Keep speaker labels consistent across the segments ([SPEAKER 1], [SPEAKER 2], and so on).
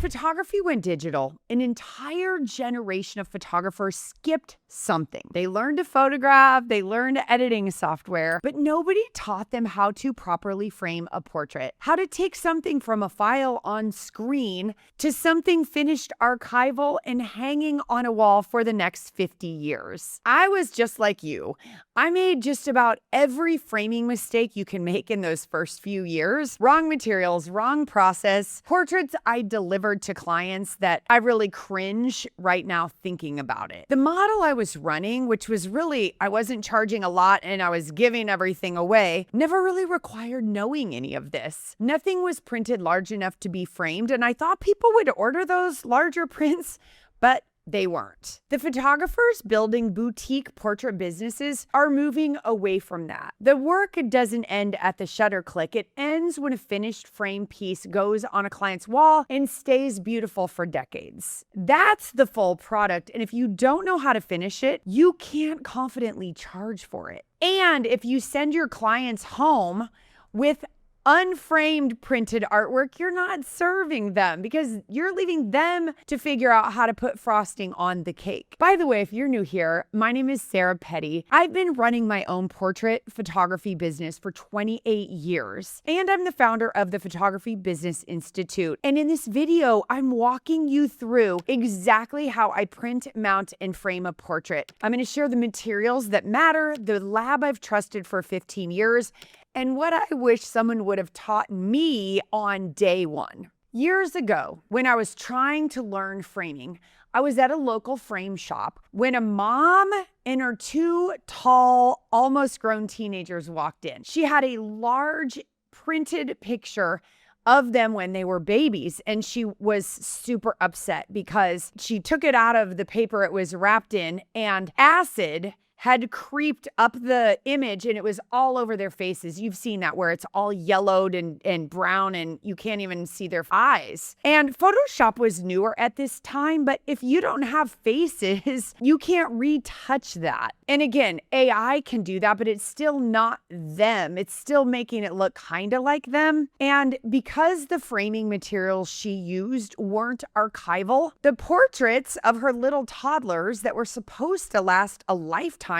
[SPEAKER 1] photography went digital, an entire generation of photographers skipped something. They learned to photograph, they learned editing software, but nobody taught them how to properly frame a portrait, how to take something from a file on screen to something finished archival and hanging on a wall for the next 50 years. I was just like you. I made just about every framing mistake you can make in those first few years. Wrong materials, wrong process, portraits I delivered to clients that I really cringe right now thinking about it. The model I was running, which was really, I wasn't charging a lot and I was giving everything away, never really required knowing any of this. Nothing was printed large enough to be framed, and I thought people would order those larger prints, but they weren't. The photographers building boutique portrait businesses are moving away from that. The work doesn't end at the shutter click. It ends when a finished frame piece goes on a client's wall and stays beautiful for decades. That's the full product, and if you don't know how to finish it, you can't confidently charge for it. And if you send your clients home with unframed printed artwork, you're not serving them because you're leaving them to figure out how to put frosting on the cake. By the way, if you're new here, my name is Sarah Petty. I've been running my own portrait photography business for 28 years, and I'm the founder of the Photography Business Institute. And in this video, I'm walking you through exactly how I print, mount, and frame a portrait. I'm going to share the materials that matter, the lab I've trusted for 15 years, and what I wish someone would have taught me on day one. Years ago, when I was trying to learn framing, I was at a local frame shop when a mom and her two tall, almost grown teenagers walked in. She had a large printed picture of them when they were babies, and she was super upset because she took it out of the paper it was wrapped in, and acid had creeped up the image and it was all over their faces. You've seen that where it's all yellowed and brown and you can't even see their eyes. And Photoshop was newer at this time, but if you don't have faces, you can't retouch that. And again, AI can do that, but it's still not them. It's still making it look kind of like them. And because the framing materials she used weren't archival, the portraits of her little toddlers that were supposed to last a lifetime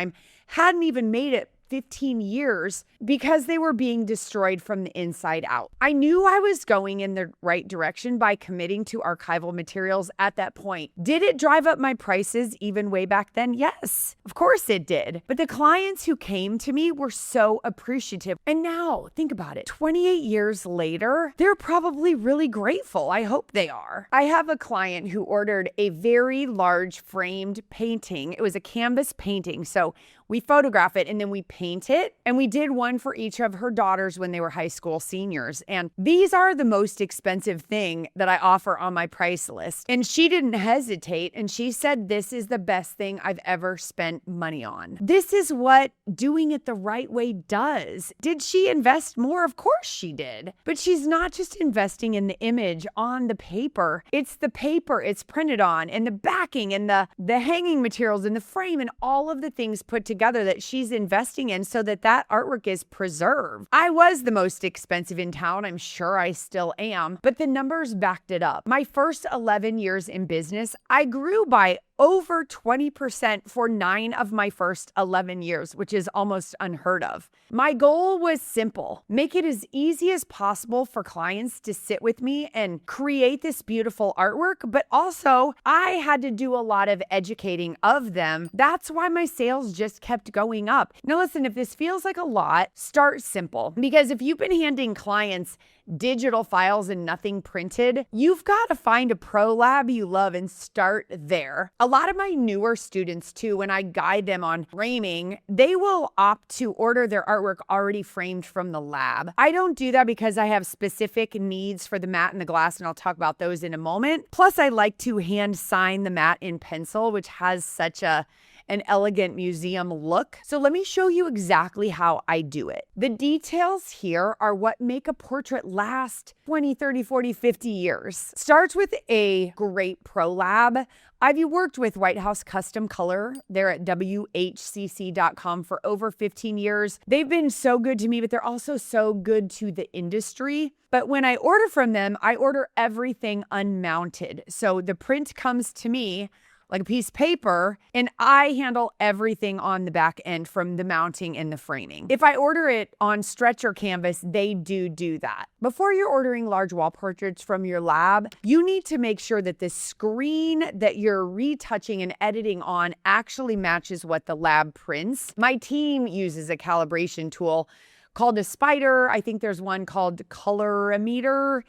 [SPEAKER 1] hadn't even made it 15 years because they were being destroyed from the inside out. I knew I was going in the right direction by committing to archival materials at that point. Did it drive up my prices even way back then? Yes, of course it did. But the clients who came to me were so appreciative. And now, think about it, 28 years later, they're probably really grateful. I hope they are. I have a client who ordered a very large framed painting. It was a canvas painting. So we photograph it and then we paint it. And we did one for each of her daughters when they were high school seniors. And these are the most expensive thing that I offer on my price list. And she didn't hesitate. And she said, this is the best thing I've ever spent money on. This is what doing it the right way does. Did she invest more? Of course she did. But she's not just investing in the image on the paper. It's the paper it's printed on and the backing and the hanging materials and the frame and all of the things put together that she's investing in so that that artwork is preserved. I was the most expensive in town. I'm sure I still am, but the numbers backed it up. My first 11 years in business, I grew by over 20% for 9 of my first 11 years, which is almost unheard of. My goal was simple: make it as easy as possible for clients to sit with me and create this beautiful artwork, but also I had to do a lot of educating of them. That's why my sales just kept going up. Now listen, if this feels like a lot, start simple, because if you've been handing clients digital files and nothing printed, you've got to find a pro lab you love and start there. A lot of my newer students too, when I guide them on framing, they will opt to order their artwork already framed from the lab. I don't do that because I have specific needs for the matte and the glass, and I'll talk about those in a moment. Plus, I like to hand sign the matte in pencil, which has such an elegant museum look. So let me show you exactly how I do it. The details here are what make a portrait last 20, 30, 40, 50 years. Starts with a great pro lab. I've worked with White House Custom Color. They're at WHCC.com for over 15 years. They've been so good to me, but they're also so good to the industry. But when I order from them, I order everything unmounted. So the print comes to me like a piece of paper, and I handle everything on the back end from the mounting and the framing. If I order it on stretcher canvas, they do that. Before you're ordering large wall portraits from your lab, you need to make sure that the screen that you're retouching and editing on actually matches what the lab prints. My team uses a calibration tool called a spider. I think there's one called colorimeter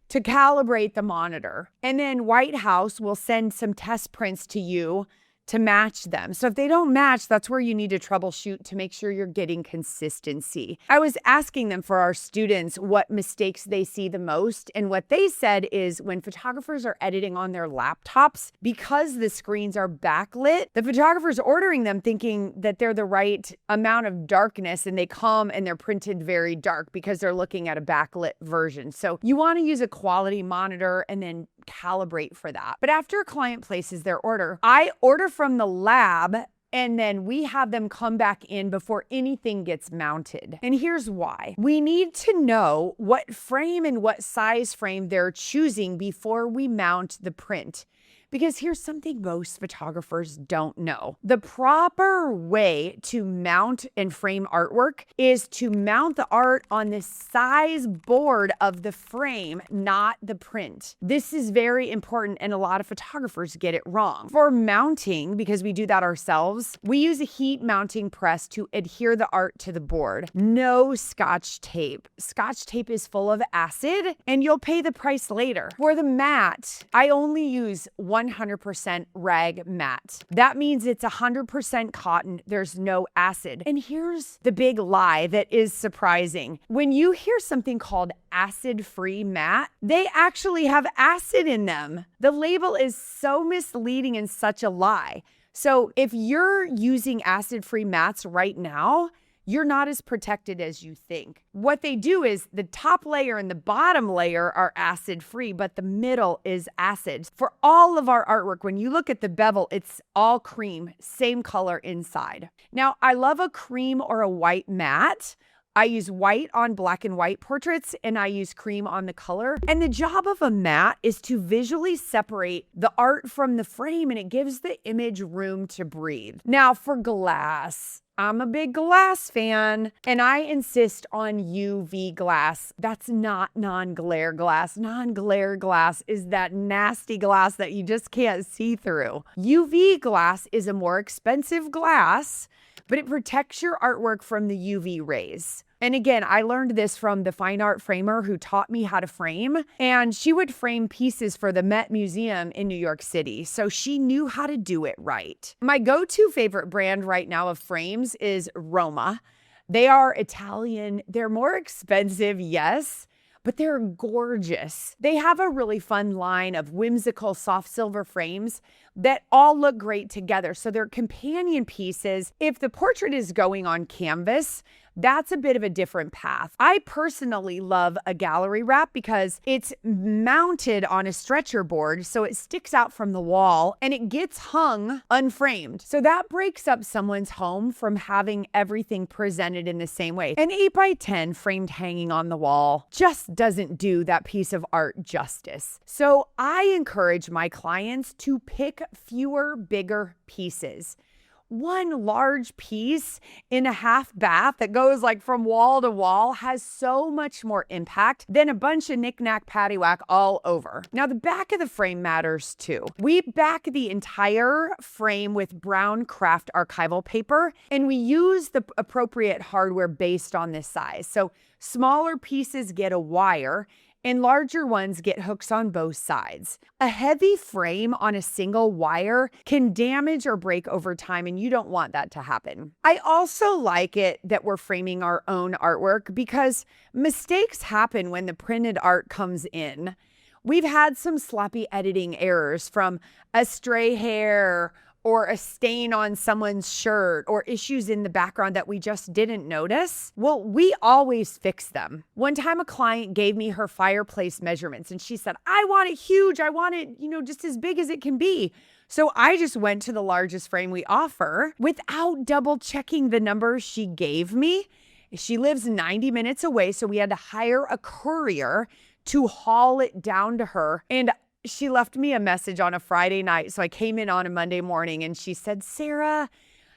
[SPEAKER 1] to calibrate the monitor. And then White House will send some test prints to you to match them. So if they don't match, that's where you need to troubleshoot to make sure you're getting consistency. I was asking them for our students what mistakes they see the most. And what they said is when photographers are editing on their laptops, because the screens are backlit, the photographer's ordering them thinking that they're the right amount of darkness, and they come and they're printed very dark because they're looking at a backlit version. So you want to use a quality monitor and then calibrate for that. But after a client places their order, I order from the lab, and then we have them come back in before anything gets mounted. And here's why. We need to know what frame and what size frame they're choosing before we mount the print. Because here's something most photographers don't know. The proper way to mount and frame artwork is to mount the art on the size board of the frame, not the print. This is very important, and a lot of photographers get it wrong. For mounting, because we do that ourselves, we use a heat mounting press to adhere the art to the board. No Scotch tape. Scotch tape is full of acid, and you'll pay the price later. For the mat, I only use 100% rag mat. That means it's 100% cotton. There's no acid. And here's the big lie that is surprising. When you hear something called acid-free mat, they actually have acid in them. The label is so misleading and such a lie. So if you're using acid-free mats right now, you're not as protected as you think. What they do is the top layer and the bottom layer are acid-free, but the middle is acid. For all of our artwork, when you look at the bevel, it's all cream, same color inside. Now, I love a cream or a white mat. I use white on black and white portraits, and I use cream on the color. And the job of a mat is to visually separate the art from the frame, and it gives the image room to breathe. Now, for glass, I'm a big glass fan, and I insist on UV glass. That's not non-glare glass. Non-glare glass is that nasty glass that you just can't see through. UV glass is a more expensive glass, but it protects your artwork from the UV rays. And again, I learned this from the fine art framer who taught me how to frame, and she would frame pieces for the Met Museum in New York City, so she knew how to do it right. My go-to favorite brand right now of frames is Roma. They are Italian. They're more expensive, yes, but they're gorgeous. They have a really fun line of whimsical soft silver frames that all look great together. So they're companion pieces. If the portrait is going on canvas, that's a bit of a different path. I personally love a gallery wrap because it's mounted on a stretcher board, so it sticks out from the wall and it gets hung unframed. So that breaks up someone's home from having everything presented in the same way. An 8x10 framed hanging on the wall just doesn't do that piece of art justice. So I encourage my clients to pick fewer, bigger pieces. One large piece in a half bath that goes like from wall to wall has so much more impact than a bunch of knick-knack paddywhack all over. Now, the back of the frame matters too. We back the entire frame with brown craft archival paper, and we use the appropriate hardware based on this size. So smaller pieces get a wire, and larger ones get hooks on both sides. A heavy frame on a single wire can damage or break over time, and you don't want that to happen. I also like it that we're framing our own artwork because mistakes happen when the printed art comes in. We've had some sloppy editing errors from a stray hair or a stain on someone's shirt or issues in the background that we just didn't notice, well, we always fix them. One time a client gave me her fireplace measurements and she said, I want it huge. I want it, just as big as it can be. So I just went to the largest frame we offer without double checking the numbers she gave me. She lives 90 minutes away, so we had to hire a courier to haul it down to her. And she left me a message on a Friday night. So I came in on a Monday morning and she said, Sarah,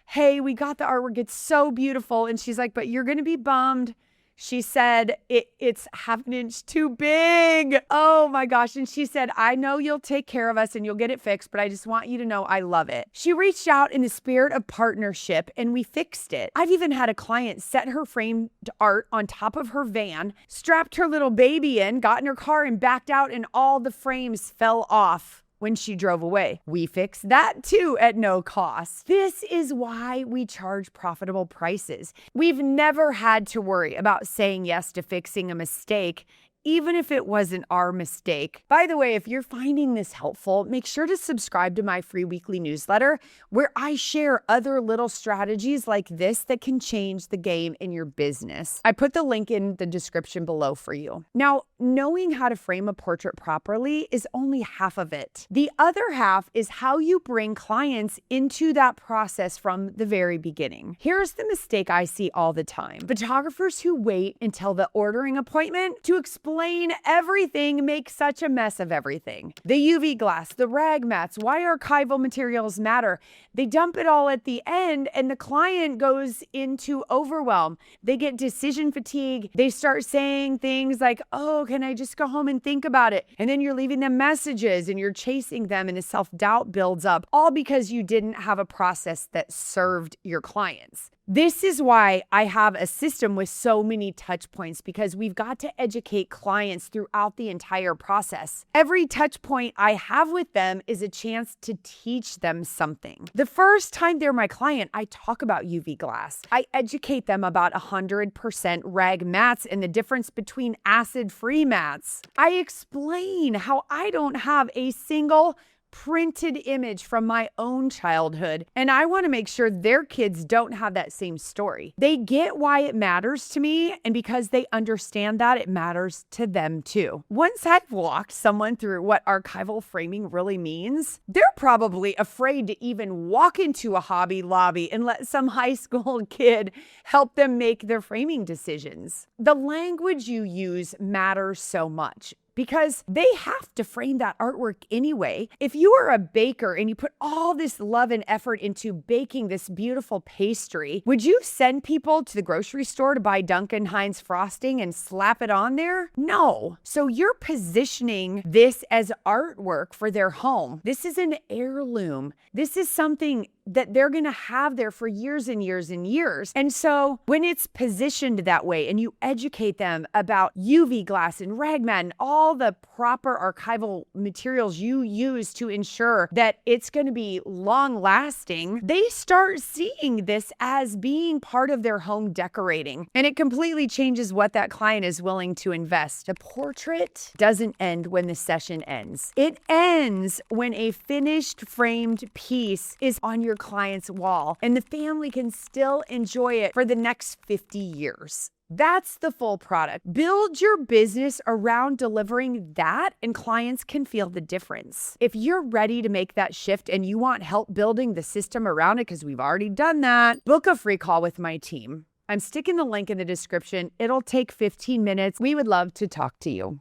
[SPEAKER 1] hey, we got the artwork. It's so beautiful. And she's like, but you're going to be bummed. She said, it's half an inch too big. Oh my gosh. And she said, I know you'll take care of us and you'll get it fixed, but I just want you to know I love it. She reached out in the spirit of partnership and we fixed it. I've even had a client set her framed art on top of her van, strapped her little baby in, got in her car and backed out, and all the frames fell off when she drove away. We fixed that too at no cost. This is why we charge profitable prices. We've never had to worry about saying yes to fixing a mistake, even if it wasn't our mistake. By the way, if you're finding this helpful, make sure to subscribe to my free weekly newsletter where I share other little strategies like this that can change the game in your business. I put the link in the description below for you. Now, knowing how to frame a portrait properly is only half of it. The other half is how you bring clients into that process from the very beginning. Here's the mistake I see all the time. Photographers who wait until the ordering appointment to explain everything make such a mess of everything. The UV glass, the rag mats, why archival materials matter. They dump it all at the end and the client goes into overwhelm. They get decision fatigue. They start saying things like, oh, can I just go home and think about it? And then you're leaving them messages and you're chasing them and a self-doubt builds up, all because you didn't have a process that served your clients. This is why I have a system with so many touch points, because we've got to educate clients throughout the entire process. Every touch point I have with them is a chance to teach them something. The first time they're my client, I talk about UV glass. I educate them about 100% rag mats and the difference between acid-free mats. I explain how I don't have a single printed image from my own childhood, and I want to make sure their kids don't have that same story. They get why it matters to me, and because they understand that, it matters to them too. Once I've walked someone through what archival framing really means, they're probably afraid to even walk into a Hobby Lobby and let some high school kid help them make their framing decisions. The language you use matters so much, because they have to frame that artwork anyway. If you are a baker and you put all this love and effort into baking this beautiful pastry, would you send people to the grocery store to buy Duncan Hines frosting and slap it on there? No. So you're positioning this as artwork for their home. This is an heirloom. This is something that they're going to have there for years and years and years. And so when it's positioned that way and you educate them about UV glass and ragmat and all the proper archival materials you use to ensure that it's going to be long lasting, they start seeing this as being part of their home decorating. And it completely changes what that client is willing to invest. A portrait doesn't end when the session ends. It ends when a finished framed piece is on your client's wall and the family can still enjoy it for the next 50 years. That's the full product. Build your business around delivering that, and clients can feel the difference. If you're ready to make that shift and you want help building the system around it, because we've already done that, book a free call with my team. I'm sticking the link in the description. It'll take 15 minutes. We would love to talk to you.